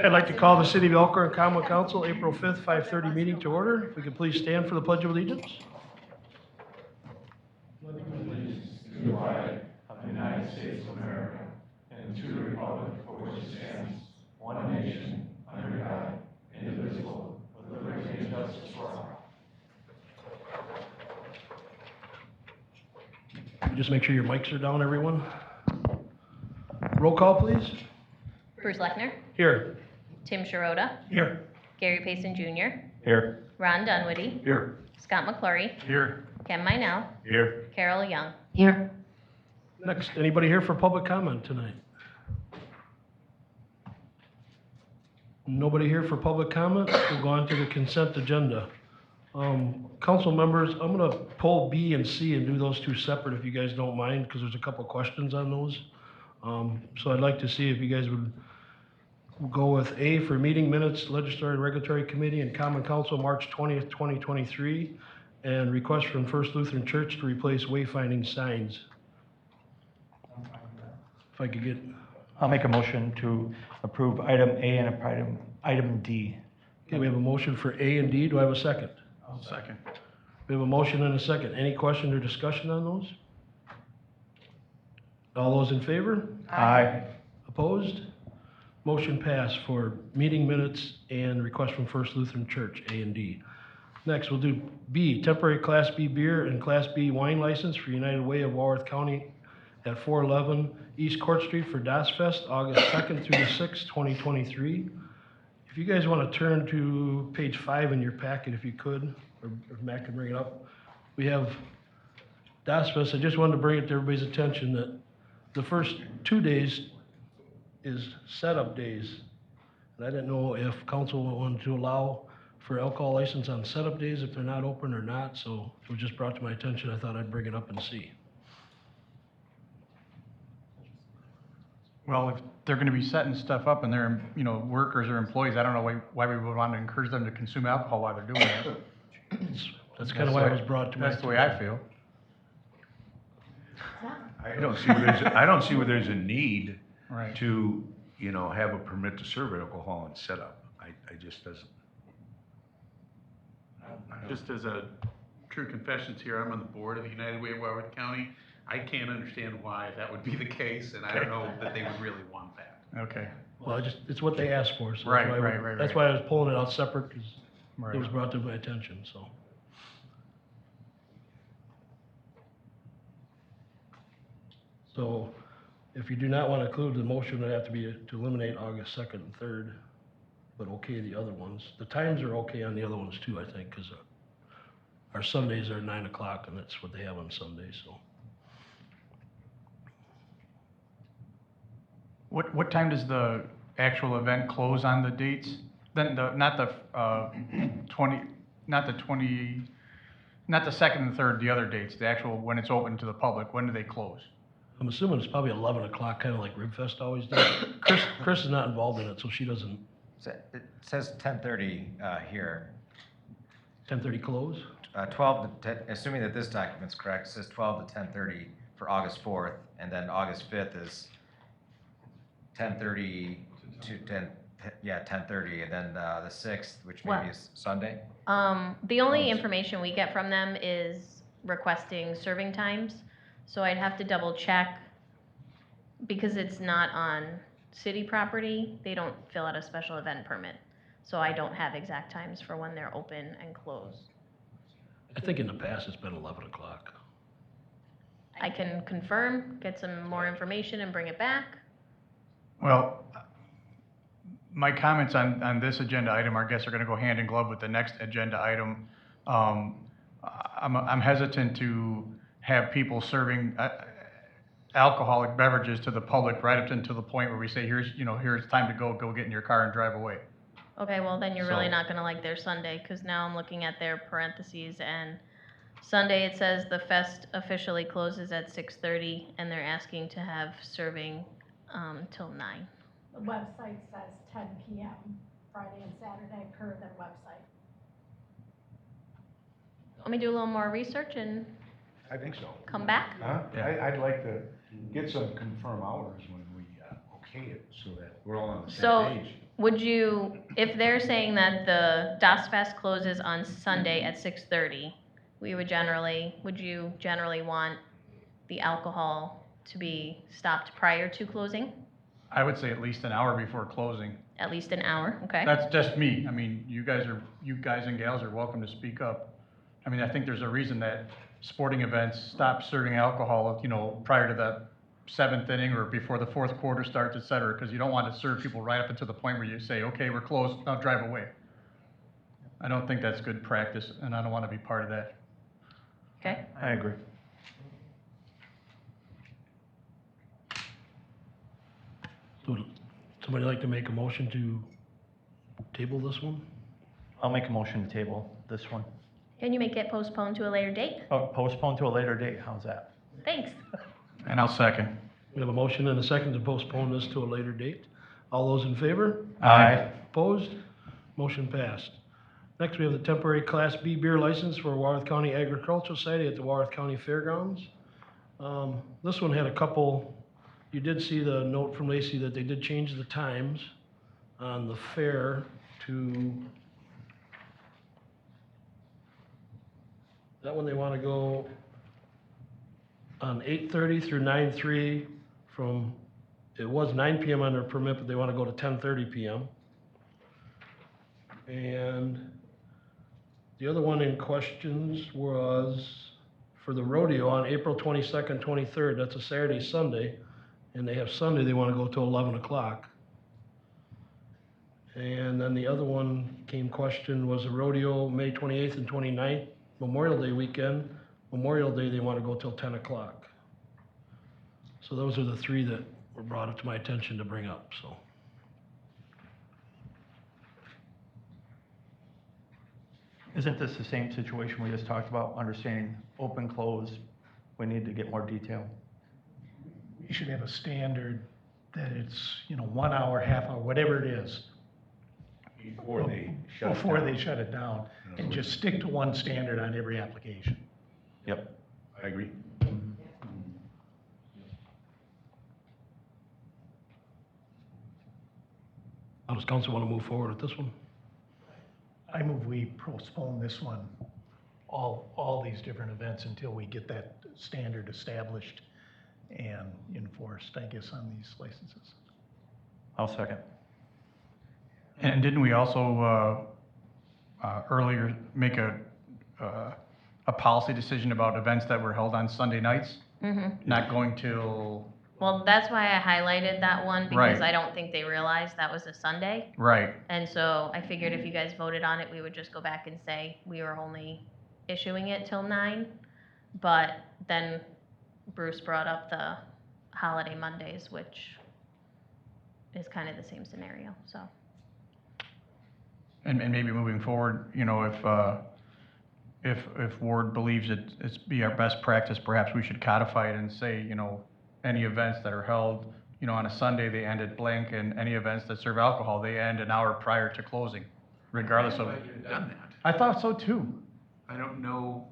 I'd like to call the City of Elkhorn Common Council April 5th, 5:30 meeting to order. If we could please stand for the Pledge of Allegiance. Pledge allegiance to the flag of the United States of America and to the republic for which it stands, one nation, under God, indivisible, with liberty and justice for all. Just make sure your mics are down, everyone. Roll call, please. Bruce Lechner, Here. Tim Sharota, Here. Gary Payson Jr., Here. Ron Dunwoody, Here. Scott McClory, Here. Ken Minell, Here. Carol Young. Here. Next, anybody here for public comment tonight? Nobody here for public comment? We'll go on to the consent agenda. Council members, I'm gonna pull B and C and do those two separate if you guys don't mind, because there's a couple questions on those. So I'd like to see if you guys would go with A for meeting minutes, Legislative and Regulatory Committee and Common Council, March 20th, 2023, and request from First Lutheran Church to replace wayfinding signs. If I could get, I'll make a motion to approve item A and item D. okay, we have a motion for A and D. Do I have a second? I'll second. We have a motion and a second. Any question or discussion on those? All those in favor? Aye. Opposed? Motion passed for meeting minutes and request from First Lutheran Church, A and D. Next, we'll do B, temporary Class B beer and Class B wine license for United Way of Walworth County at 411 East Court Street for Das Fest, August 2nd through the 6th, 2023. If you guys want to turn to page 5 in your packet, if you could, or if Matt can bring it up. We have Das Fest. I just wanted to bring it to everybody's attention that the first 2 days is setup days. And I didn't know if council wanted to allow for alcohol license on setup days if they're not open or not, so it was just brought to my attention. I thought I'd bring it up and see. Well, if they're gonna be setting stuff up and they're, workers or employees, I don't know why we would want to encourage them to consume alcohol while they're doing it. That's kind of why it was brought to my That's the attention. way I feel. I don't see where there's a need Right. to, have a permit to serve alcohol and set up. I just doesn't. Just as a true confessions here, I'm on the board of the United Way of Walworth County. I can't understand why that would be the case, and I don't know that they would really want that. Okay. Well, it's what they asked for, so Right, that's why, right. that's why I was pulling it out separate, because Right. it was brought to my attention, so. So, if you do not want to include the motion, it'd have to be to eliminate August 2nd and 3rd, but okay the other ones. The times are okay on the other ones too, I think, because our Sundays are 9 o'clock, and that's what they have on Sundays, so. What time does the actual event close on the dates? Then not the 2nd and 3rd, the other dates, the actual, when it's open to the public, when do they close? I'm assuming it's probably 11 o'clock, kind of like Ribfest always does. Chris is not involved in it, so she doesn't. It says 10:30 here. 10:30 close? 12 to 10, assuming that this document's correct, it says 12 to 10:30 for August 4th, and then August 5th is 10:30 to 10:30, and then the 6th, which maybe is Sunday. The only information we get from them is requesting serving times, so I'd have to double check. Because it's not on city property, they don't fill out a special event permit. So I don't have exact times for when they're open and close. I think in the past it's been 11 o'clock. I can confirm, get some more information and bring it back. Well, my comments on this agenda item, I guess, are gonna go hand in glove with the next agenda item. I'm hesitant to have people serving alcoholic beverages to the public right up until the point where we say, here's time to go get in your car and drive away. Okay, well then you're really So- not gonna like their Sunday, because now I'm looking at their parentheses, and Sunday it says the fest officially closes at 6:30, and they're asking to have serving till 9. The website says 10 p.m. Friday and Saturday per their website. Let me do a little more research and I think so. come back. I'd like to get some confirmed hours when we okay it, so that we're all on the So- same page. would you, if they're saying that the Das Fest closes on Sunday at 6:30, would you generally want the alcohol to be stopped prior to closing? I would say at least an hour before closing. At least an hour, okay? That's just me. I mean, you guys and gals are welcome to speak up. I mean, I think there's a reason that sporting events stop serving alcohol, prior to the 7th inning or before the 4th quarter starts, et cetera, because you don't want to serve people right up until the point where you say, okay, we're closed, now drive away. I don't think that's good practice, and I don't want to be part of that. Okay, I agree. Would somebody like to make a motion to table this one? I'll make a motion to table this one. can you make it postponed to a later date? Oh, postpone to a later date, how's that? Thanks. And I'll second. We have a motion and a second to postpone this to a later date. All those in favor? Aye. Opposed? Motion passed. Next, we have the temporary Class B beer license for Warwick County Agricultural Society at the Warwick County Fairgrounds. This one had a couple, you did see the note from Lacey that they did change the times on the fair to, that one they want to go on 8:30 through 9:03 from, it was 9 PM on their permit, but they want to go to 10:30 PM. And the other one in questions was for the rodeo on April 22nd, 23rd, that's a Saturday, Sunday, and they have Sunday, they want to go till 11 o'clock. And then the other one question was a rodeo, May 28th and 29th, Memorial Day weekend. Memorial Day, they want to go till 10 o'clock. So those are the three that were brought up to my attention to bring up, so. Isn't this the same situation we just talked about, understanding open, close? We need to get more detail. You should have a standard that it's, 1 hour, half hour, whatever it is, Before they shut it before down. they shut it down, and just stick to one standard on every application. Yep. I agree. How does council want to move forward with this one? I move we postpone this one, all these different events until we get that standard established and enforced, I guess, on these licenses. I'll second. And didn't we also, earlier make a policy decision about events that were held on Sunday nights? Mm-hmm. Not going till, Well, that's why I highlighted that one, because Right. I don't think they realized that was a Sunday. right, And so I figured if you guys voted on it, we would just go back and say we were only issuing it till 9. But then Bruce brought up the holiday Mondays, which is kind of the same scenario, so. and maybe moving forward, if Ward believes it's be our best practice, perhaps we should codify it and say, any events that are held, on a Sunday, they end at blank, and any events that serve alcohol, they end an hour prior to closing, regardless of. I thought you'd done that. I thought so too. I don't know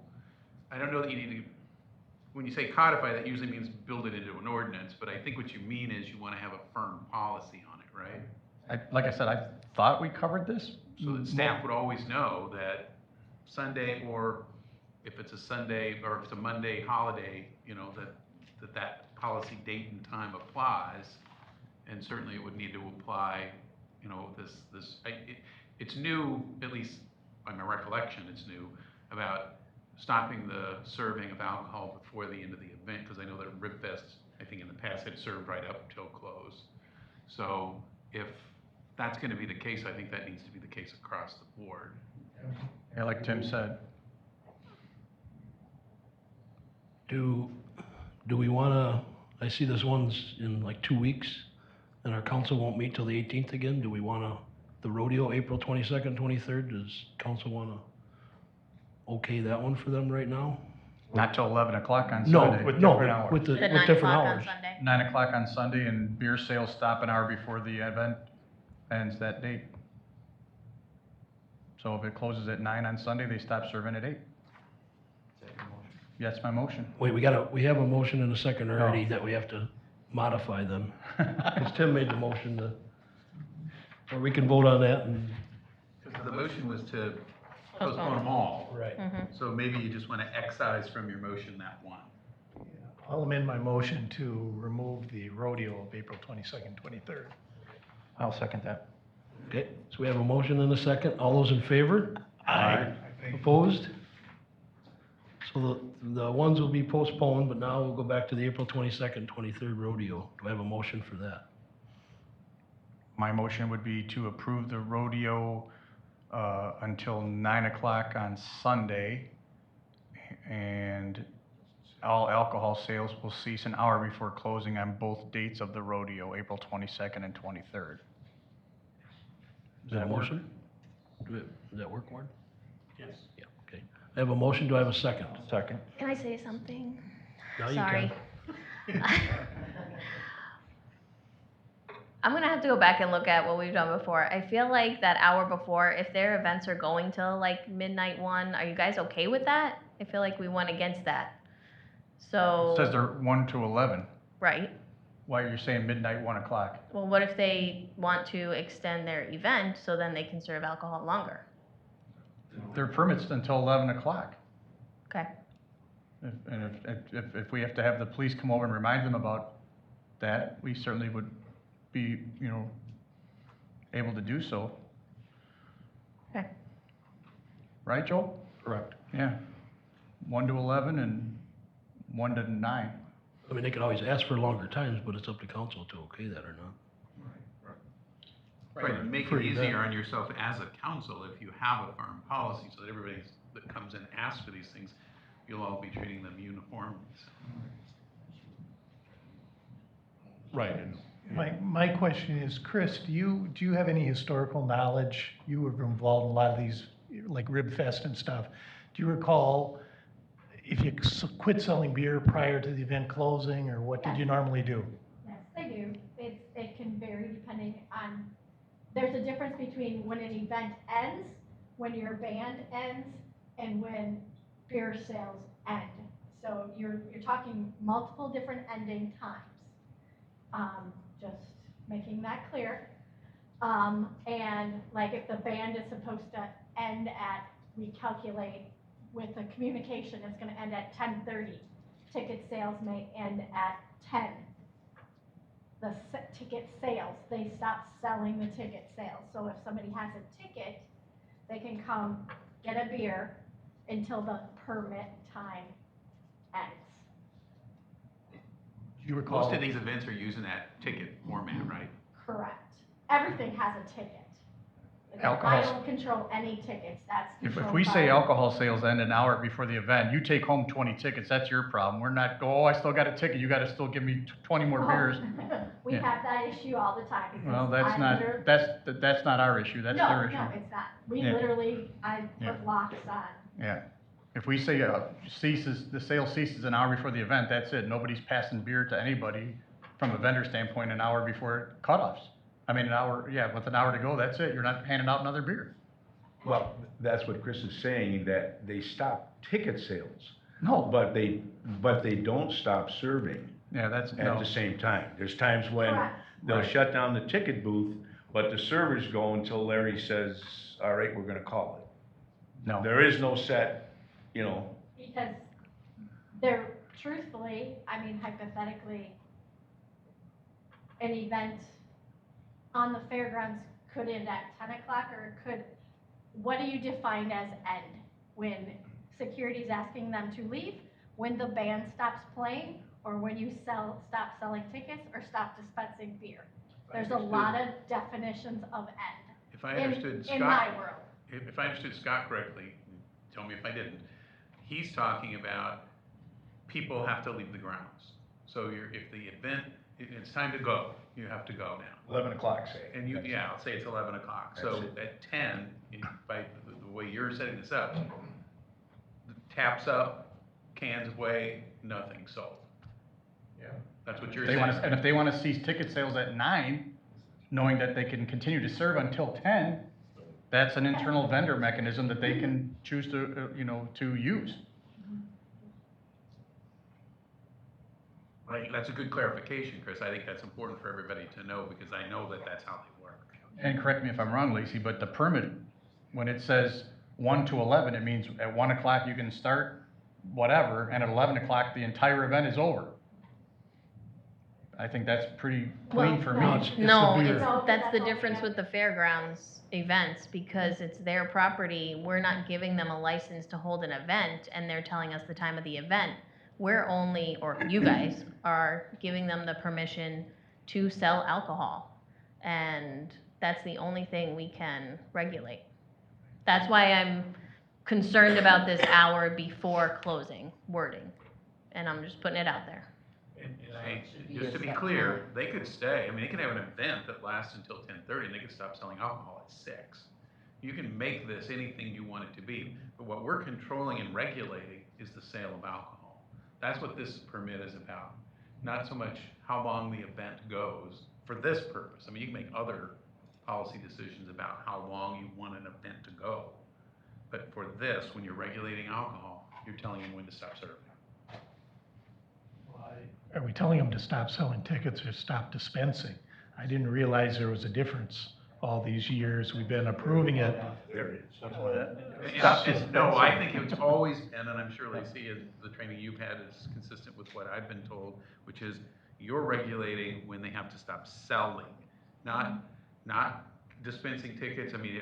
that you need to, when you say codify, that usually means build it into an ordinance, but I think what you mean is you want to have a firm policy on it, right? Like I said, I thought we covered this. So that staff would always know that Sunday, or if it's a Sunday, or if it's a Monday holiday, that policy date and time applies. And certainly it would need to apply, it's new, at least by my recollection, it's new, about stopping the serving of alcohol before the end of the event, because I know that Ribfest, I think in the past, had served right up till close. So if that's gonna be the case, I think that needs to be the case across the board. Yeah, like Tim said. Do we want to, I see this one's in like 2 weeks, and our council won't meet till the 18th again. Do we want to, the rodeo, April 22nd, 23rd, does council want to okay that one for them right now? Not till 11 o'clock on No, Sunday. with no, different hours. with The 9 different o'clock on hours. Sunday. 9 o'clock on Sunday, and beer sales stop an hour before the event ends that date. So if it closes at 9 on Sunday, they stop serving at 8. That's my motion. Wait, we have a motion and a second already that we have to modify then. Because Tim made the motion to, Or we can vote on that and, Because the motion was to postpone them all. right. So maybe you just want to excise from your motion that one. I'll amend my motion to remove the rodeo of April 22nd, 23rd. I'll second that. Okay, so we have a motion and a second. All those in favor? Aye. Opposed? So the ones will be postponed, but now we'll go back to the April 22nd, 23rd rodeo. Do I have a motion for that? My motion would be to approve the rodeo until 9 o'clock on Sunday, and all alcohol sales will cease an hour before closing on both dates of the rodeo, April 22nd and 23rd. Is that a work? motion? Does that work, Ward? Yes. Yeah, okay. I have a motion. Do I have a second? Second. Can I say something? Now you Sorry. can. I'm gonna have to go back and look at what we've done before. I feel like that hour before, if their events are going till like midnight 1, are you guys okay with that? I feel like we went against that. It says So, they're 1 to 11. right, Why are you saying midnight, 1 o'clock? well, what if they want to extend their event so then they can serve alcohol longer? Their permit's until 11 o'clock. Okay, If we have to have the police come over and remind them about that, we certainly would be, able to do so. okay. Right, Joel? Correct. Yeah. 1 to 11 and 1 to 9. I mean, they could always ask for longer times, but it's up to council to okay that or not. Right, and make For it event. easier on yourself as a council if you have a firm policy, so that everybody that comes in asks for these things, you'll all be treating them uniformly. Right. My question is, Chris, do you have any historical knowledge? You were involved in a lot of these, like Rib Fest and stuff. Do you recall if you quit selling beer prior to the event closing, or what did you normally do? Yes, they do. It can vary depending on, there's a difference between when an event ends, when your band ends, and when beer sales end. So you're talking multiple different ending times. Just making that clear. And like if the band is supposed to end at, we calculate with the communication, it's gonna end at 10:30. Ticket sales may end at 10. The ticket sales, they stop selling the ticket sales. So if somebody has a ticket, they can come get a beer until the permit time ends. Do you recall? Most of these events are using that ticket format, right? Correct. Everything has a ticket. Alcohol- I don't control any tickets, that's If controlled we say by- alcohol sales end an hour before the event, you take home 20 tickets, that's your problem. We're not, I still got a ticket, you gotta still give me 20 more beers. We Yeah. have that issue all the time. because Well, that's I not, liter- that's not our issue, that's No, their issue. no, it's not. We Yeah. literally, I Yeah. put locks on. Yeah. If we say the sale ceases an hour before the event, that's it. Nobody's passing beer to anybody from a vendor standpoint an hour before cutoffs. I mean, with an hour to go, that's it. You're not handing out another beer. Well, that's what Chris is saying, that they stop ticket sales, No. but they don't stop serving Yeah, that's, at no. the same time. There's times when Correct. they'll Right. shut down the ticket booth, but the servers go until Larry says, all right, we're gonna call it. No. There is no set, Because they're, truthfully, I mean hypothetically, an event on the fairgrounds could end at 10 o'clock, or it could, what do you define as end? When security's asking them to leave, when the band stops playing, or when you stop selling tickets, or stop dispensing beer? There's a lot of definitions of end If I understood in my Scott, world. if I understood Scott correctly, tell me if I didn't, he's talking about people have to leave the grounds. So if the event, it's time to go, you have to go now. 11 o'clock, say. And I'll say it's 11 o'clock. So That's it. at 10, by the way you're setting this up, the taps up, cans away, nothing sold. Yeah. That's what you're And saying. if they want to cease ticket sales at 9, knowing that they can continue to serve until 10, that's an internal vendor mechanism that they can choose to, to use. Right, that's a good clarification, Chris. I think that's important for everybody to know, because I know that that's how they work. And correct me if I'm wrong, Lacey, but the permit, when it says 1 to 11, it means at 1 o'clock you can start whatever, and at 11 o'clock, the entire event is over. I think that's pretty clean Well, for no, me. it's the No, beer. that's the difference with the fairgrounds events, because it's their property. We're not giving them a license to hold an event, and they're telling us the time of the event. We're only, or you guys are giving them the permission to sell alcohol. And that's the only thing we can regulate. That's why I'm concerned about this hour before closing wording, and I'm just putting it out there. Hey, just to be clear, they could stay, I mean, they could have an event that lasts until 10:30, and they could stop selling alcohol at 6. You can make this anything you want it to be, but what we're controlling and regulating is the sale of alcohol. That's what this permit is about, not so much how long the event goes for this purpose. I mean, you can make other policy decisions about how long you want an event to go. But for this, when you're regulating alcohol, you're telling them when to stop serving. Are we telling them to stop selling tickets or stop dispensing? I didn't realize there was a difference all these years we've been approving it. There it is. No, I think it's always been, and I'm sure Lacey, is the training you've had is consistent with what I've been told, which is you're regulating when they have to stop selling, not dispensing tickets. I mean,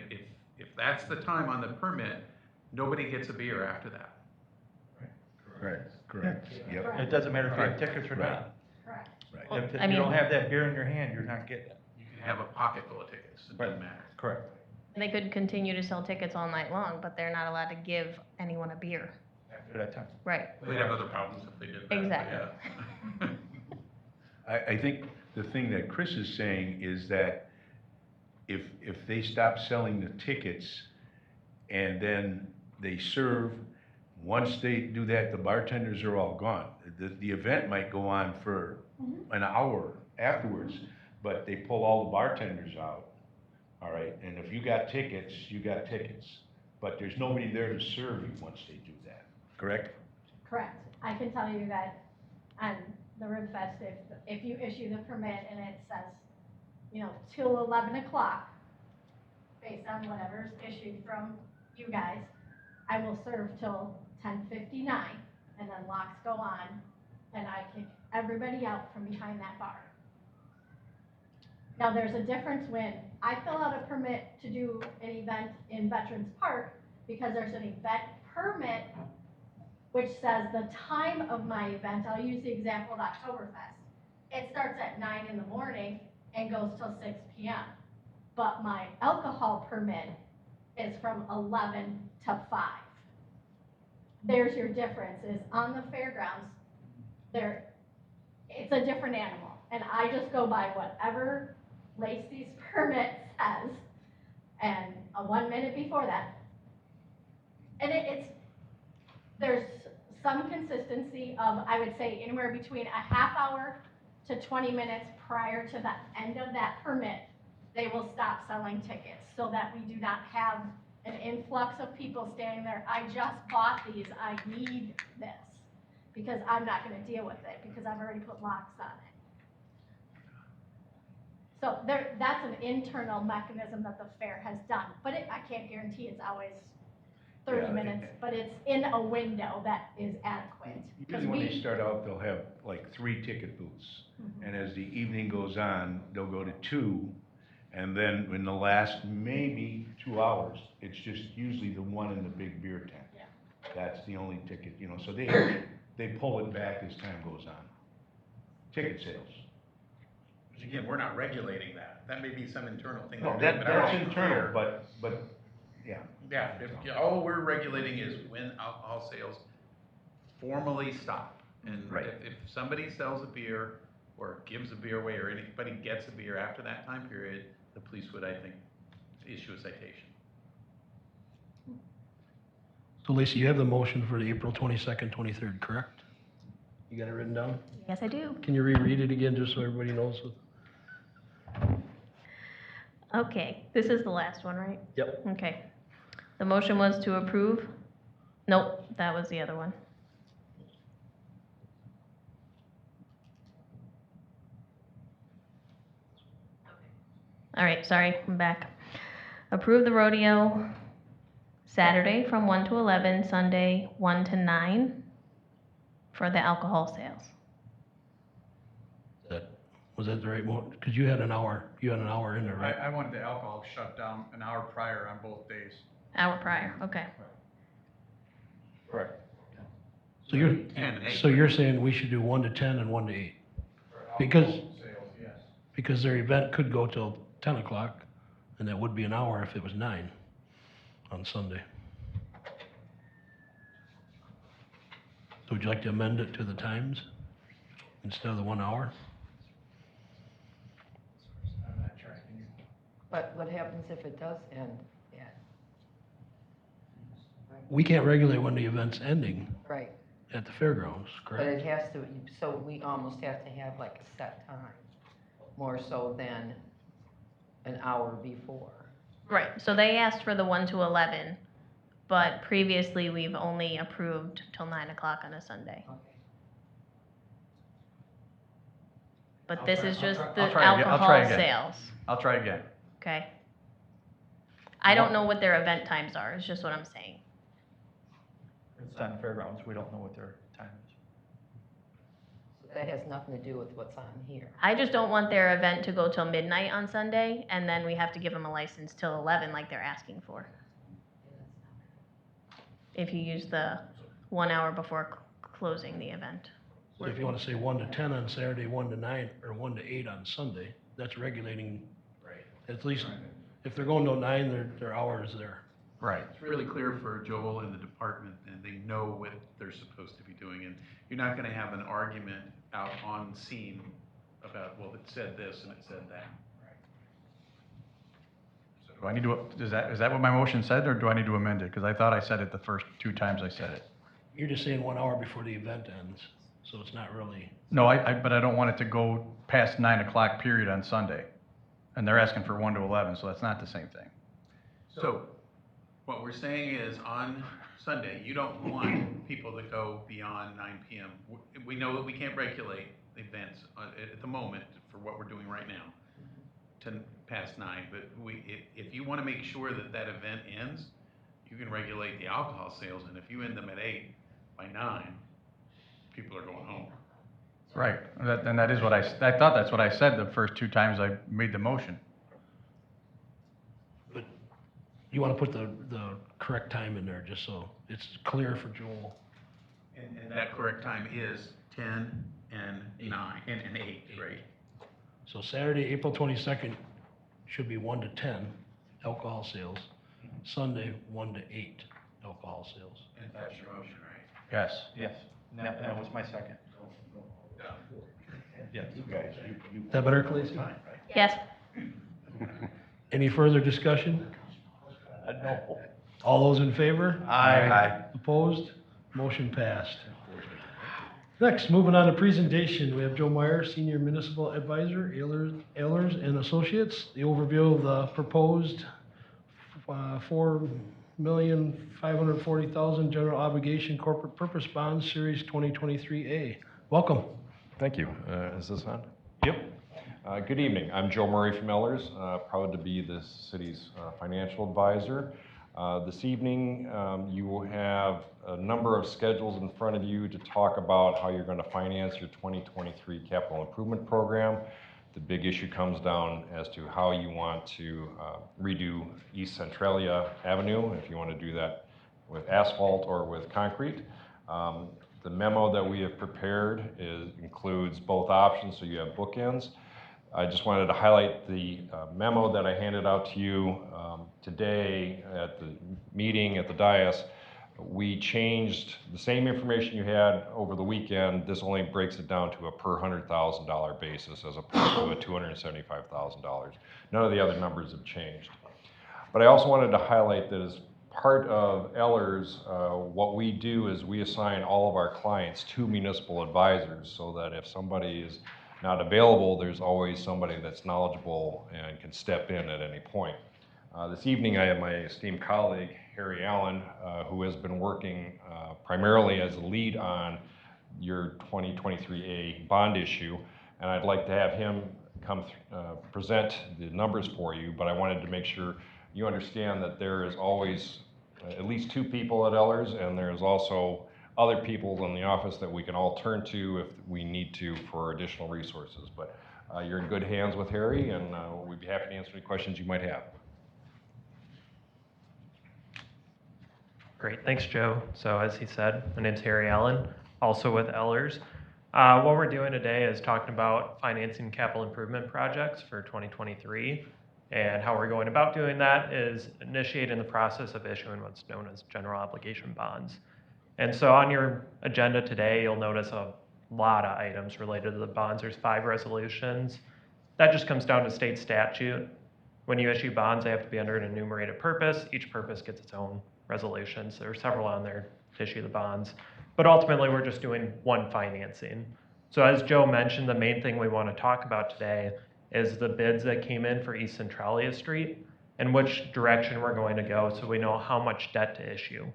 if that's the time on the permit, nobody gets a beer after that. Correct, yep, It doesn't matter if you have tickets or not. Correct. right. If I you mean- don't have that beer in your hand, you're not getting it. You can have a pocket full of tickets, it doesn't matter. Correct. They could continue to sell tickets all night long, but they're not allowed to give anyone a beer. After that time. Right. We'd have other problems if they did that. but Exactly. yeah. I think the thing that Chris is saying is that if they stop selling the tickets and then they serve, once they do that, the bartenders are all gone. The event might go on for an hour afterwards, but they pull all the bartenders out, all right? And if you got tickets, you got tickets. But there's nobody there to serve you once they do that, correct? Correct. I can tell you that on the Rib Fest, if you issue the permit and it says, till 11 o'clock, based on whatever's issued from you guys, I will serve till 10:59, and then locks go on, and I kick everybody out from behind that bar. Now, there's a difference when I fill out a permit to do an event in Veterans Park, because there's an event permit which says the time of my event. I'll use the example of Oktoberfest. It starts at 9 in the morning and goes till 6 p.m. But my alcohol permit is from 11 to 5. There's your difference, is on the fairgrounds, it's a different animal. And I just go by whatever Lacey's permit says, and 1 minute before that. And there's some consistency of, I would say, anywhere between a half hour to 20 minutes prior to the end of that permit, they will stop selling tickets so that we do not have an influx of people standing there. I just bought these, I need this, because I'm not gonna deal with it, because I've already put locks on it. So that's an internal mechanism that the fair has done, but I can't guarantee it's always 30 Yeah, minutes, but it's in a window that is adequate. 'Cause Usually when they start out, they'll have like 3 ticket booths. And as the evening goes on, they'll go to 2. And then in the last maybe 2 hours, it's just usually the one in the big beer tent. Yeah. That's the only ticket, so they pull it back as time goes on. Ticket sales. Which again, we're not regulating that. That may be some internal thing. No, they're doing, but I that's don't internal, care. but, yeah. Yeah, all we're regulating is when alcohol sales formally stop. And Right. if somebody sells a beer or gives a beer away or anybody gets a beer after that time period, the police would, I think, issue a citation. So Lacey, you have the motion for the April 22nd, 23rd, correct? You got it written down? Yes, I do. Can you reread it again, just so everybody knows? Okay, this is the last one, right? Yep. Okay. The motion was to approve? Nope, that was the other one. All right, sorry, I'm back. Approve the rodeo Saturday from 1 to 11, Sunday 1 to 9 for the alcohol sales. Was that the right one? Because you had an hour in there, right? I wanted the alcohol shut down an hour prior on both days. Hour prior, okay. Correct. So you're, 10 and 8. so you're saying we should do 1 to 10 and 1 to 8? Because- Sales, yes. Because their event could go till 10 o'clock, and that would be an hour if it was 9 on Sunday. So would you like to amend it to the times instead of the 1 hour? I'm not tracking you. But what happens if it does end at, We can't regulate when the event's ending right, at the fairgrounds, but correct? it has to, so we almost have to have like a set time, more so than an hour before. Right, so they asked for the 1 to 11, but previously we've only approved till 9 o'clock on a Sunday. Okay. But this is just the I'll try again. alcohol sales, I'll try again. okay? I don't know what their event times are, is just what I'm saying. It's on fairgrounds, we don't know what their time is. So that has nothing to do with what's on here. I just don't want their event to go till midnight on Sunday, and then we have to give them a license till 11 like they're asking for. If you use the 1 hour before closing the event. So if you want to say 1 to 10 on Saturday, 1 to 9, or 1 to 8 on Sunday, that's regulating, at least, if they're going till 9, their hour is there. Right. It's really clear for Joel and the department, and they know what they're supposed to be doing, and you're not gonna have an argument out on scene about, well, it said this and it said that. Do I need to, is that what my motion said, or do I need to amend it? Because I thought I said it the first 2 times I said it. You're just saying 1 hour before the event ends, so it's not really, No, but I don't want it to go past 9 o'clock period on Sunday. And they're asking for 1 to 11, so that's not the same thing. So, what we're saying is, on Sunday, you don't want people to go beyond 9 PM. We know that we can't regulate events at the moment for what we're doing right now to past 9, but if you want to make sure that that event ends, you can regulate the alcohol sales, and if you end them at 8, by 9, people are going home. Right, and that is what I thought that's what I said the first 2 times I made the motion. but you want to put the correct time in there, just so it's clear for Joel. And that correct time is 10 and 9, and 8, right? So Saturday, April 22nd should be 1 to 10 alcohol sales. Sunday, 1 to 8 alcohol sales. And that's your motion, right? Yes. Yes, that was my second. Yes. Is that better, Khaleesi? Yes, Any further discussion? No. All those in favor? Aye. Opposed? Motion passed. Next, moving on to presentation, we have Joe Meyer, Senior Municipal Advisor, Ehlers and Associates. The overview of the proposed $4,540,000 general obligation corporate purpose bonds, Series 2023A. Welcome. Thank you. Is this on? Yep. Good evening. I'm Joe Murray from Ehlers, proud to be the city's financial advisor. This evening, you will have a number of schedules in front of you to talk about how you're going to finance your 2023 capital improvement program. The big issue comes down as to how you want to redo East Centralia Avenue, if you want to do that with asphalt or with concrete. The memo that we have prepared includes both options, so you have bookends. I just wanted to highlight the memo that I handed out to you today at the meeting at the dais. We changed the same information you had over the weekend. This only breaks it down to a per $100,000 basis as opposed to a $275,000. None of the other numbers have changed. But I also wanted to highlight that as part of Ehlers, what we do is we assign all of our clients 2 municipal advisors so that if somebody is not available, there's always somebody that's knowledgeable and can step in at any point. This evening, I have my esteemed colleague, Harry Allen, who has been working primarily as a lead on your 2023A bond issue, and I'd like to have him present the numbers for you, but I wanted to make sure you understand that there is always at least 2 people at Ellers, and there's also other people in the office that we can all turn to if we need to for additional resources. But you're in good hands with Harry, and we'd be happy to answer any questions you might have. Great, thanks, Joe. So as he said, my name's Harry Allen, also with Ellers. What we're doing today is talking about financing capital improvement projects for 2023. And how we're going about doing that is initiating the process of issuing what's known as general obligation bonds. And so on your agenda today, you'll notice a lot of items related to the bonds. There's 5 resolutions. That just comes down to state statute. When you issue bonds, they have to be under an enumerated purpose. Each purpose gets its own resolutions. There are several on there to issue the bonds. But ultimately, we're just doing one financing. So as Joe mentioned, the main thing we want to talk about today is the bids that came in for East Centralia Street and which direction we're going to go so we know how much debt to issue.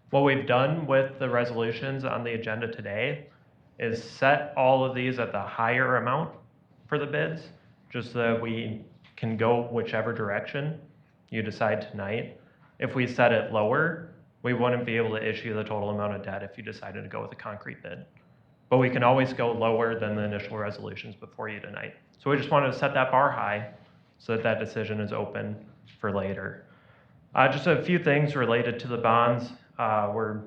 What we've done with the resolutions on the agenda today is set all of these at the higher amount for the bids, just so that we can go whichever direction you decide tonight. If we set it lower, we wouldn't be able to issue the total amount of debt if you decided to go with a concrete bid. But we can always go lower than the initial resolutions before you tonight. So we just wanted to set that bar high so that that decision is open for later. Just a few things related to the bonds. We're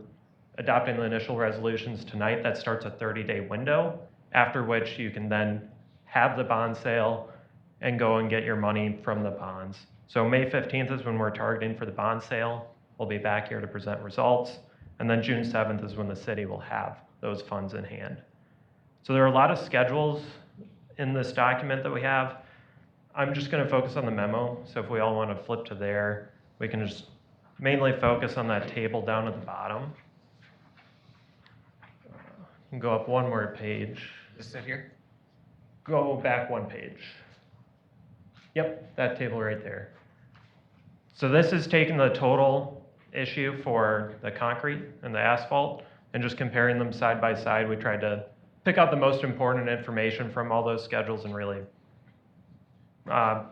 adopting the initial resolutions tonight. That starts a 30-day window, after which you can then have the bond sale and go and get your money from the bonds. So May 15th is when we're targeting for the bond sale. We'll be back here to present results. And then June 7th is when the city will have those funds in hand. So there are a lot of schedules in this document that we have. I'm just going to focus on the memo. So if we all want to flip to there, we can just mainly focus on that table down at the bottom. And go up one more page. Just sit here? Go back one page. Yep, that table right there. So this is taking the total issue for the concrete and the asphalt and just comparing them side by side. We tried to pick out the most important information from all those schedules and really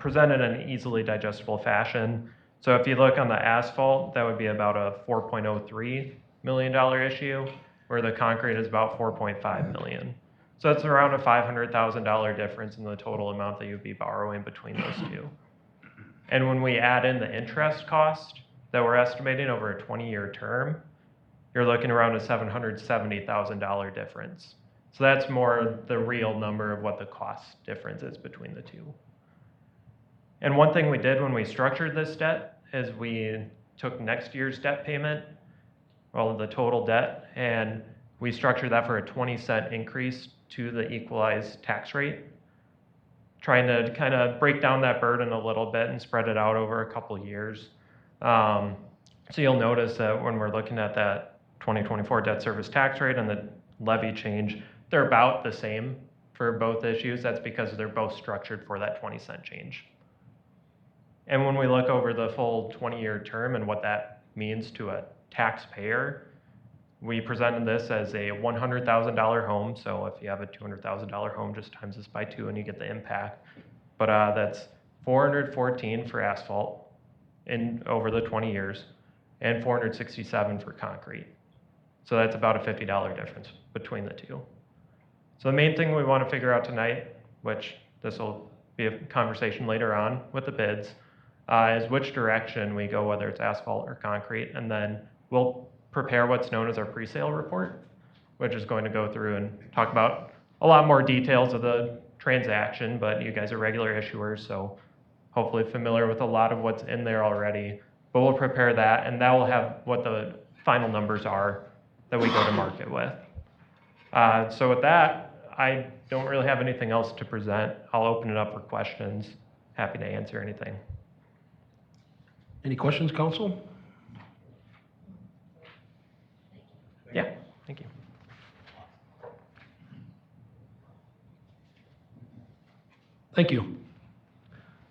present it in an easily digestible fashion. So if you look on the asphalt, that would be about a $4.03 million issue, where the concrete is about $4.5 million. So that's around a $500,000 difference in the total amount that you'd be borrowing between those two. And when we add in the interest cost that we're estimating over a 20-year term, you're looking around a $770,000 difference. So that's more the real number of what the cost difference is between the two. And one thing we did when we structured this debt is we took next year's debt payment, well, the total debt, and we structured that for a 20-cent increase to the equalized tax rate, trying to kind of break down that burden a little bit and spread it out over a couple years. So you'll notice that when we're looking at that 2024 debt service tax rate and the levy change, they're about the same for both issues. That's because they're both structured for that 20-cent change. And when we look over the full 20-year term and what that means to a taxpayer, we presented this as a $100,000 home. So if you have a $200,000 home, just times this by 2 and you get the impact. But that's $414 for asphalt in over the 20 years and $467 for concrete. So that's about a $50 difference between the two. So the main thing we want to figure out tonight, which this will be a conversation later on with the bids, is which direction we go, whether it's asphalt or concrete, and then we'll prepare what's known as our pre-sale report, which is going to go through and talk about a lot more details of the transaction, but you guys are regular issuers, so hopefully familiar with a lot of what's in there already. But we'll prepare that, and that will have what the final numbers are that we go to market with. So with that, I don't really have anything else to present. I'll open it up for questions. Happy to answer anything. Any questions, council? Yeah, thank you. Thank you.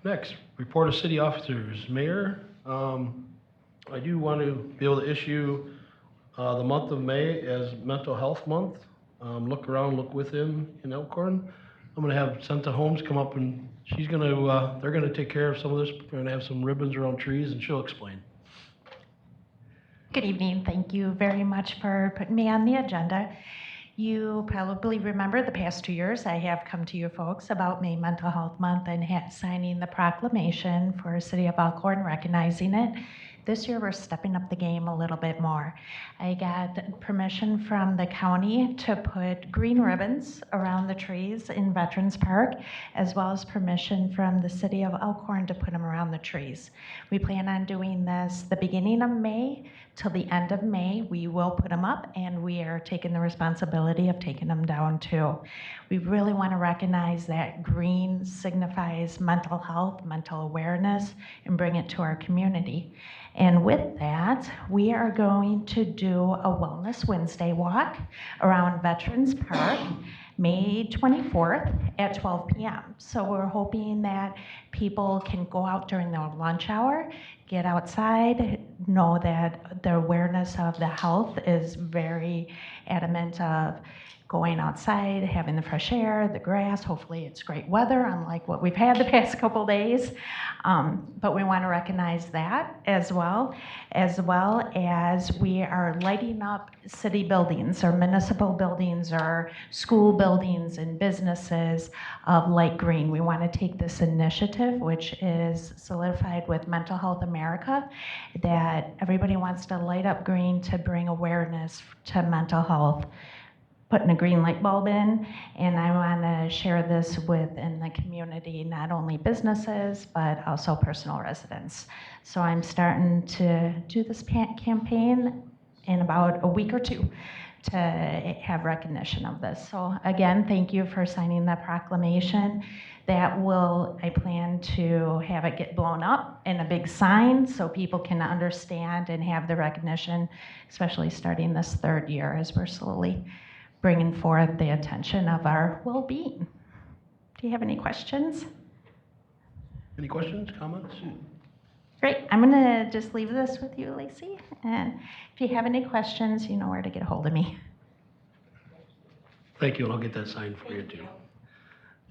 Next, report of city officers. Mayor, I do want to be able to issue the month of May as Mental Health Month. Look around, look within in Elkhorn. I'm gonna have Senta Holmes come up and she's gonna, they're gonna take care of some of this. We're gonna have some ribbons around trees and she'll explain. Good evening. Thank you very much for putting me on the agenda. You probably remember the past 2 years I have come to you folks about May Mental Health Month and signing the proclamation for City of Elkhorn, recognizing it. This year we're stepping up the game a little bit more. I got permission from the county to put green ribbons around the trees in Veterans Park, as well as permission from the City of Elkhorn to put them around the trees. We plan on doing this the beginning of May till the end of May. We will put them up and we are taking the responsibility of taking them down too. We really want to recognize that green signifies mental health, mental awareness, and bring it to our community. And with that, we are going to do a Wellness Wednesday walk around Veterans Park, May 24th at 12 p.m. So we're hoping that people can go out during their lunch hour, get outside, know that the awareness of the health is very adamant of going outside, having the fresh air, the grass. Hopefully it's great weather, unlike what we've had the past couple days. But we want to recognize that as well as we are lighting up city buildings or municipal buildings or school buildings and businesses of light green. We want to take this initiative, which is solidified with Mental Health America, that everybody wants to light up green to bring awareness to mental health, putting a green light bulb in, and I want to share this within the community, not only businesses, but also personal residents. So I'm starting to do this campaign in about a week or two to have recognition of this. So again, thank you for signing that proclamation. I plan to have it get blown up in a big sign so people can understand and have the recognition, especially starting this third year as we're slowly bringing forth the attention of our well-being. Do you have any questions? Any questions, comments? Great. I'm going to just leave this with you, Lacey. And if you have any questions, you know where to get a hold of me. Thank you, and I'll get that signed for you too.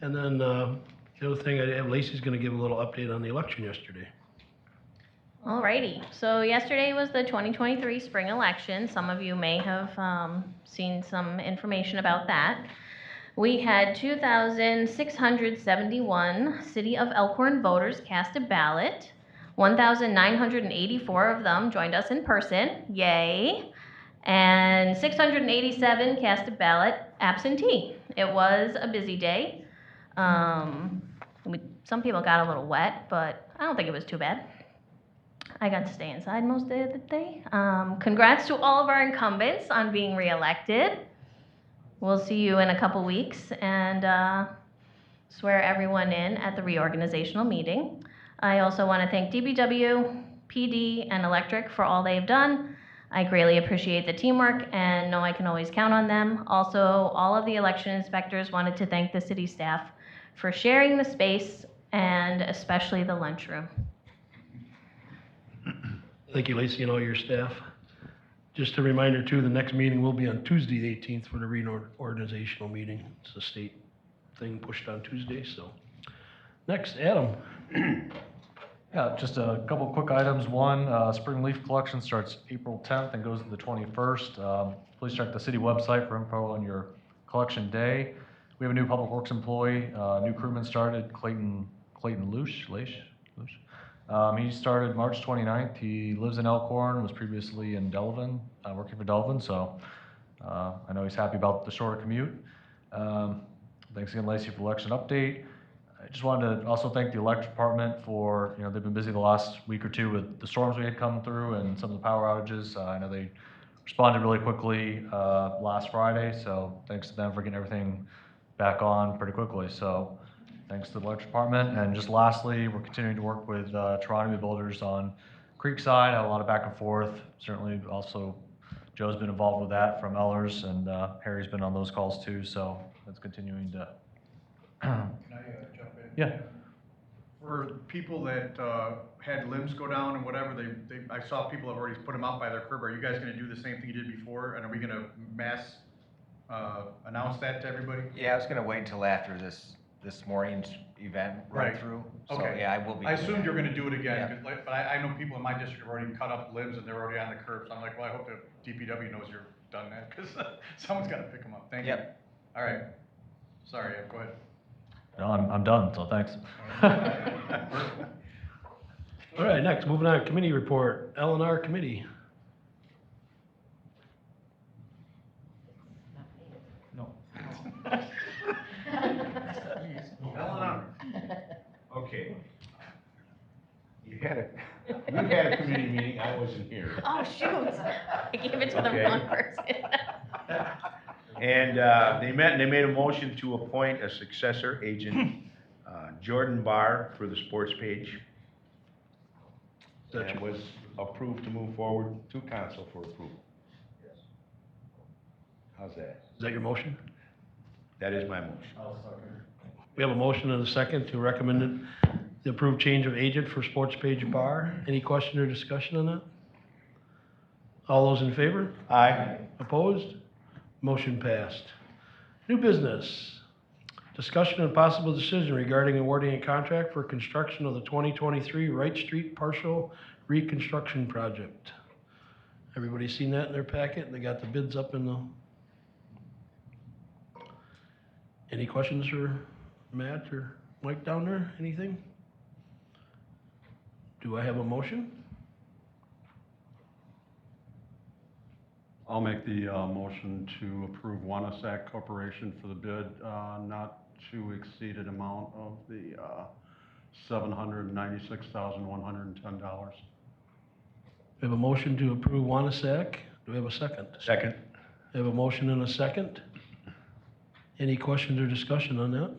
And then the other thing, I have Lacey's going to give a little update on the election yesterday. Alrighty, so yesterday was the 2023 spring election. Some of you may have seen some information about that. We had 2,671 City of Elkhorn voters cast a ballot. 1,984 of them joined us in person, yay. And 687 cast a ballot absentee. It was a busy day. Some people got a little wet, but I don't think it was too bad. I got to stay inside most of the day. Congrats to all of our incumbents on being reelected. We'll see you in a couple weeks and swear everyone in at the reorganizational meeting. I also want to thank DBW, PD, and Electric for all they've done. I greatly appreciate the teamwork and know I can always count on them. Also, all of the election inspectors wanted to thank the city staff for sharing the space and especially the lunchroom. Thank you, Lacey, and all your staff. Just a reminder too, the next meeting will be on Tuesday, the 18th for the reorganizational meeting. It's a state thing pushed on Tuesday, so. Next, Adam. Yeah, just a couple quick items. One, spring leaf collection starts April 10th and goes to the 21st. Please check the city website for info on your collection day. We have a new public works employee, new crewman started, Clayton Lush. He started March 29th. He lives in Elkhorn, was previously in Delavan, working for Delavan, so I know he's happy about the shorter commute. Thanks again, Lacey, for the election update. I just wanted to also thank the electric department for, they've been busy the last week or two with the storms we had come through and some of the power outages. I know they responded really quickly last Friday, so thanks to them for getting everything back on pretty quickly. So thanks to the electric department. And just lastly, we're continuing to work with Toronto Builders on Creekside. Had a lot of back and forth. Certainly also Joe's been involved with that from Ellers, and Harry's been on those calls too. So that's continuing to. Can I jump in? Yeah. For people that had limbs go down and whatever, I saw people have already put them out by their curb. Are you guys gonna do the same thing you did before? And are we gonna mass announce that to everybody? Yeah, I was gonna wait until after this morning's event run Right. through. So, Okay. yeah, I will be. I doing assumed that. you were gonna do it again, Yeah. 'cause but I know people in my district have already cut up limbs and they're already on the curb, so I'm like, well, I hope the DPW knows you're done that, because someone's gotta pick them up. Thank you. Yep. All right. Sorry, go ahead. No, I'm done, so thanks. All right, next, moving on, committee report, L&R committee. No. Eleanor, okay. You had a committee meeting, I wasn't here. Oh, shoot. I gave it to the Okay. wrong person. And they met and they made a motion to appoint a successor agent, Jordan Barr, for the sports page. And was approved to move forward to council for approval. How's that? Is that your motion? That is my motion. We have a motion and a second to recommend the approved change of agent for Sports Page Bar. Any question or discussion on that? All those in favor? Aye. Opposed? Motion passed. New business. Discussion and possible decision regarding awarding a contract for construction of the 2023 Wright Street Partial Reconstruction Project. Everybody seen that in their packet? They got the bids up in the... Any questions for Matt or Mike down there? Anything? Do I have a motion? I'll make the motion to approve Wanasak Corporation for the bid not to exceed an amount of the $796,110. We have a motion to approve Wanasak. Do we have a second? Second. We have a motion and a second. Any questions or discussion on that?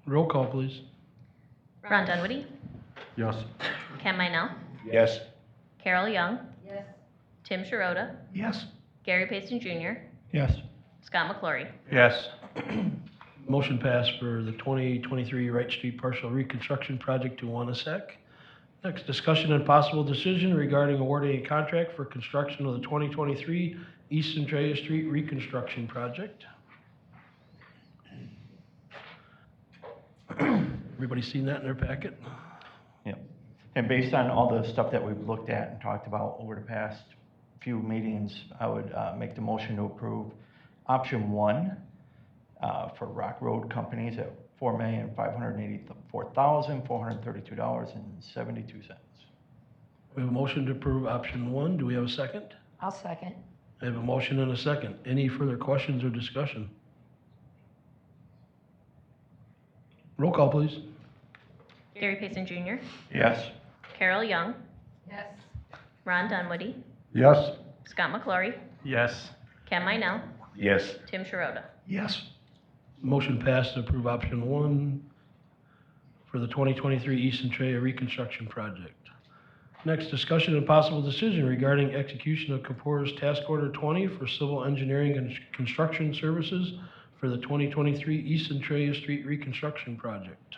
Roll call, please. Ron Dunwoody, Yes. Ken Minell, Yes. Carol Young, Yes. Tim Sharota, Yes. Gary Payson Jr., Yes. Scott McClory. Yes. Motion passed for the 2023 Wright Street Partial Reconstruction Project to Wanasak. Next, discussion and possible decision regarding awarding a contract for construction of the 2023 East Centralia Street Reconstruction Project. Everybody seen that in their packet? Yep. And based on all the stuff that we've looked at and talked about over the past few meetings, I would make the motion to approve option 1 for Rock Road Companies at $4,584,432.72. We have a motion to approve option 1. Do we have a second? I'll second. I have a motion and a second. Any further questions or discussion? Roll call, please. Gary Payson Jr., Yes. Carol Young, Yes. Ron Dunwoody, Yes. Scott McClory, Yes. Ken Minell, Yes. Tim Sharota. Yes. Motion passed to approve option 1 for the 2023 East Centralia Reconstruction Project. Next, discussion and possible decision regarding execution of Kapoor's Task Order 20 for civil engineering and construction services for the 2023 East Centralia Street Reconstruction Project.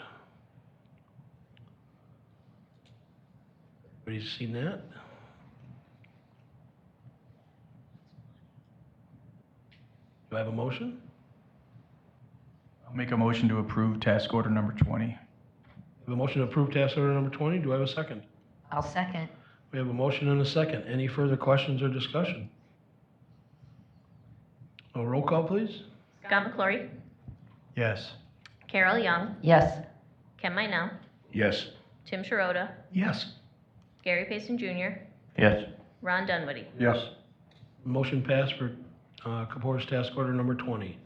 Everybody's seen that? Do I have a motion? I'll make a motion to approve task order number 20. We have a motion to approve task order number 20. Do I have a second? I'll second. We have a motion and a second. Any further questions or discussion? A roll call, please. Scott McClory, Yes. Carol Young, Yes. Ken Minell, Yes. Tim Sharota, Yes. Gary Payson Jr., Yes. Ron Dunwoody. Yes. Motion passed for Kapoor's task order number 20.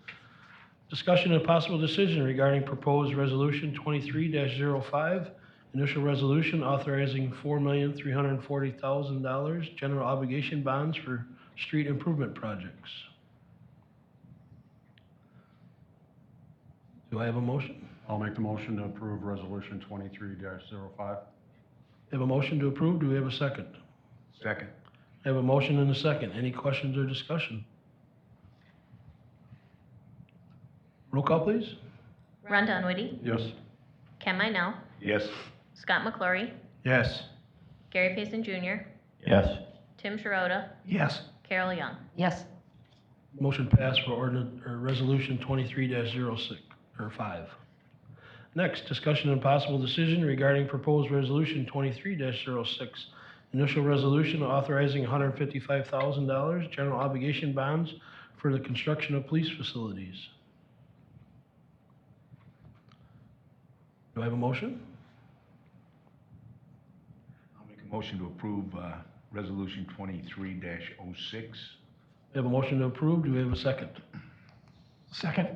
Discussion and possible decision regarding proposed resolution 23-05, initial resolution authorizing $4,340,000 general obligation bonds for street improvement projects. Do I have a motion? I'll make the motion to approve resolution 23-05. I have a motion to approve. Do we have a second? Second. I have a motion and a second. Any questions or discussion? Roll call, please. Ron Dunwoody, Yes. Ken Minell, Yes. Scott McClory, Yes. Gary Payson Jr., Yes. Tim Sharota, Yes. Carol Young. Yes. Motion passed for resolution 23-05. Next, discussion and possible decision regarding proposed resolution 23-06. Initial resolution authorizing $155,000 general obligation bonds for the construction of police facilities. Do I have a motion? I'll make a motion to approve resolution 23-06. We have a motion to approve. Do we have a second? Second?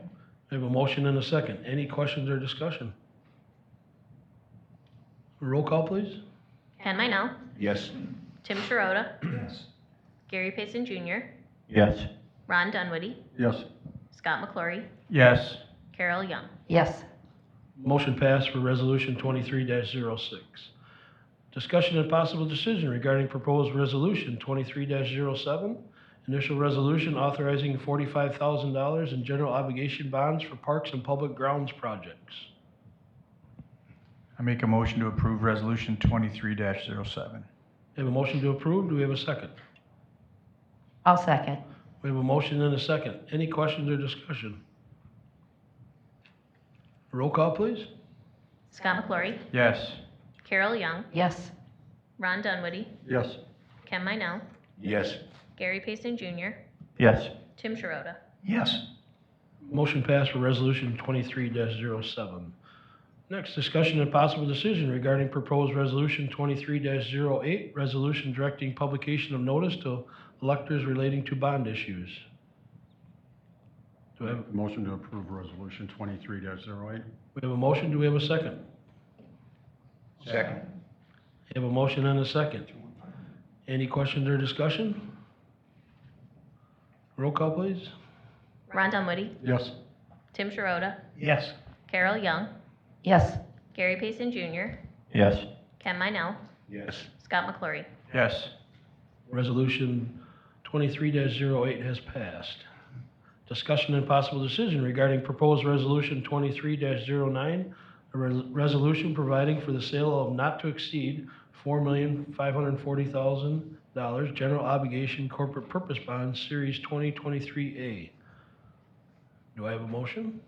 We have a motion and a second. Any questions or discussion? Roll call, please. Ken Minell, Yes. Tim Sharota, Yes. Gary Payson Jr., Yes. Ron Dunwoody, Yes. Scott McClory, Yes. Carol Young. Yes. Motion passed for resolution 23-06. Discussion and possible decision regarding proposed resolution 23-07. Initial resolution authorizing $45,000 in general obligation bonds for parks and public grounds projects. I make a motion to approve resolution 23-07. We have a motion to approve. Do we have a second? I'll second. We have a motion and a second. Any questions or discussion? Roll call, please. Scott McClory, Yes. Carol Young, Yes. Ron Dunwoody, Yes. Ken Minell, Yes. Gary Payson Jr., Yes. Tim Sharota. Yes. Motion passed for resolution 23-07. Next, discussion and possible decision regarding proposed resolution 23-08, resolution directing publication of notice to electors relating to bond issues. Do I have, Motion to approve resolution 23-08. we have a motion, do we have a second? Second. We have a motion and a second. Any questions or discussion? Roll call, please. Ron Dunwoody, Yes. Tim Sharota, Yes. Carol Young, Yes. Gary Payson Jr., Yes. Ken Minell, Yes. Scott McClory. Yes. Resolution 23-08 has passed. Discussion and possible decision regarding proposed resolution 23-09, a resolution providing for the sale of not to exceed $4,540,000 general obligation corporate purpose bonds, series 2023A. Do I have a motion?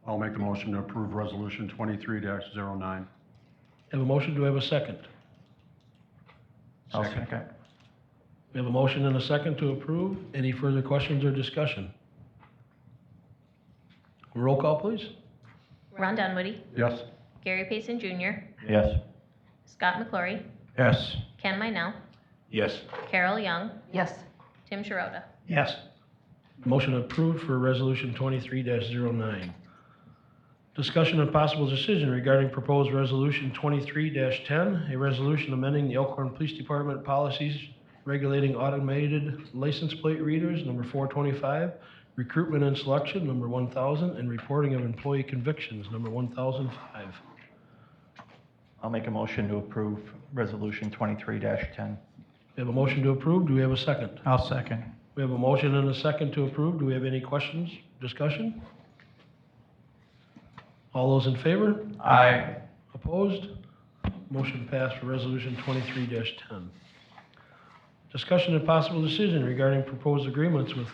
I'll make the motion to approve resolution 23-09. Have a motion, do I have a second? I'll second. We have a motion and a second to approve. Any further questions or discussion? Roll call, please. Ron Dunwoody, Yes. Gary Payson Jr., Yes. Scott McClory, Yes. Ken Minell, Yes. Carol Young, Yes. Tim Sharota. Yes. Motion approved for resolution 23-09. Discussion and possible decision regarding proposed resolution 23-10, a resolution amending the Elkhorn Police Department policies regulating automated license plate readers, number 425, recruitment and selection, number 1000, and reporting of employee convictions, number 1005. I'll make a motion to approve resolution 23-10. We have a motion to approve. Do we have a second? I'll second. We have a motion and a second to approve. Do we have any questions, discussion? All those in favor? Aye. Opposed? Motion passed for resolution 23-10. Discussion and possible decision regarding proposed agreements with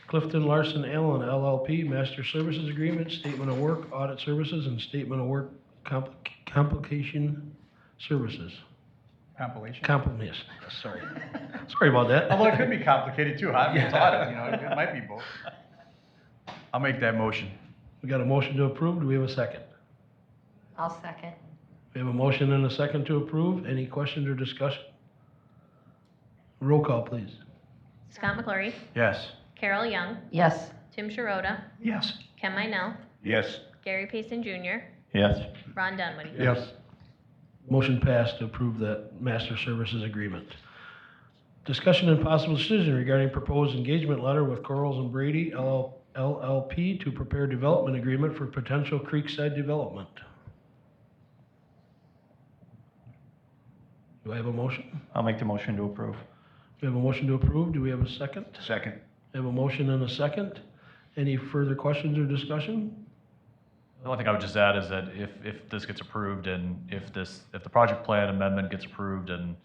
Clifton Larson Allen LLP, Master Services Agreement, Statement of Work, Audit Services, and Statement of Work Complication Services. Compilation. Yes, sorry. Sorry about that. Although it could be complicated too, huh? It's audit, you know, it might be both. I'll make that motion. We got a motion to approve. Do we have a second? I'll second. We have a motion and a second to approve. Any questions or discussion? Roll call, please. Scott McClory, Yes. Carol Young, Yes. Tim Sharota, Yes. Ken Minell, Yes. Gary Payson Jr., Yes. Ron Dunwoody. Yes. Motion passed to approve that master services agreement. Discussion and possible decision regarding proposed engagement letter with Corals and Brady LLP to prepare development agreement for potential Creekside development. Do I have a motion? I'll make the motion to approve. We have a motion to approve. Do we have a second? Second. We have a motion and a second. Any further questions or discussion? The only thing I would just add is that if this gets approved and if the project plan amendment gets approved and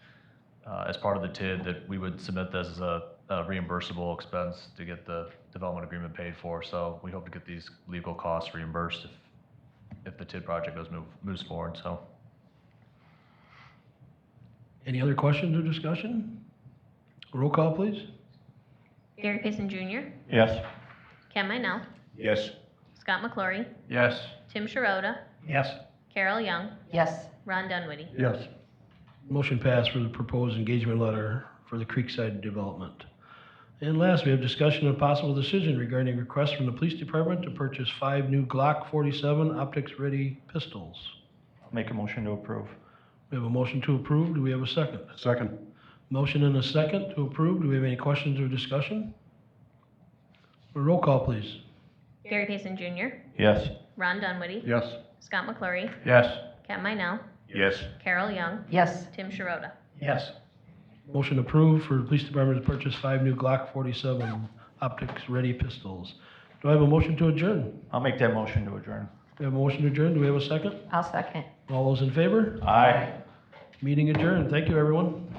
as part of the TID, that we would submit this as a a reimbursable expense to get the development agreement paid for. So we hope to get these legal costs reimbursed if the TID project moves forward, so. Any other questions or discussion? Roll call, please. Gary Payson Jr., Yes. Ken Minell, Yes. Scott McClory, Yes. Tim Sharota, Yes. Carol Young, Yes. Ron Dunwoody. Yes. Motion passed for the proposed engagement letter for the Creekside development. And last, we have discussion and possible decision regarding request from the police department to purchase 5 new Glock 47 optics-ready pistols. Make a motion to approve. We have a motion to approve. Do we have a second? Second. Motion and a second to approve. Do we have any questions or discussion? Roll call, please. Gary Payson Jr., Yes. Ron Dunwoody, Yes. Scott McClory, Yes. Ken Minell, Yes. Carol Young, Yes. Tim Sharota. Yes. Motion approved for the police department to purchase 5 new Glock 47 optics-ready pistols. Do I have a motion to adjourn? I'll make that motion to adjourn. We have a motion to adjourn. Do we have a second? I'll second. All those in favor? Aye. Meeting adjourned. Thank you, everyone.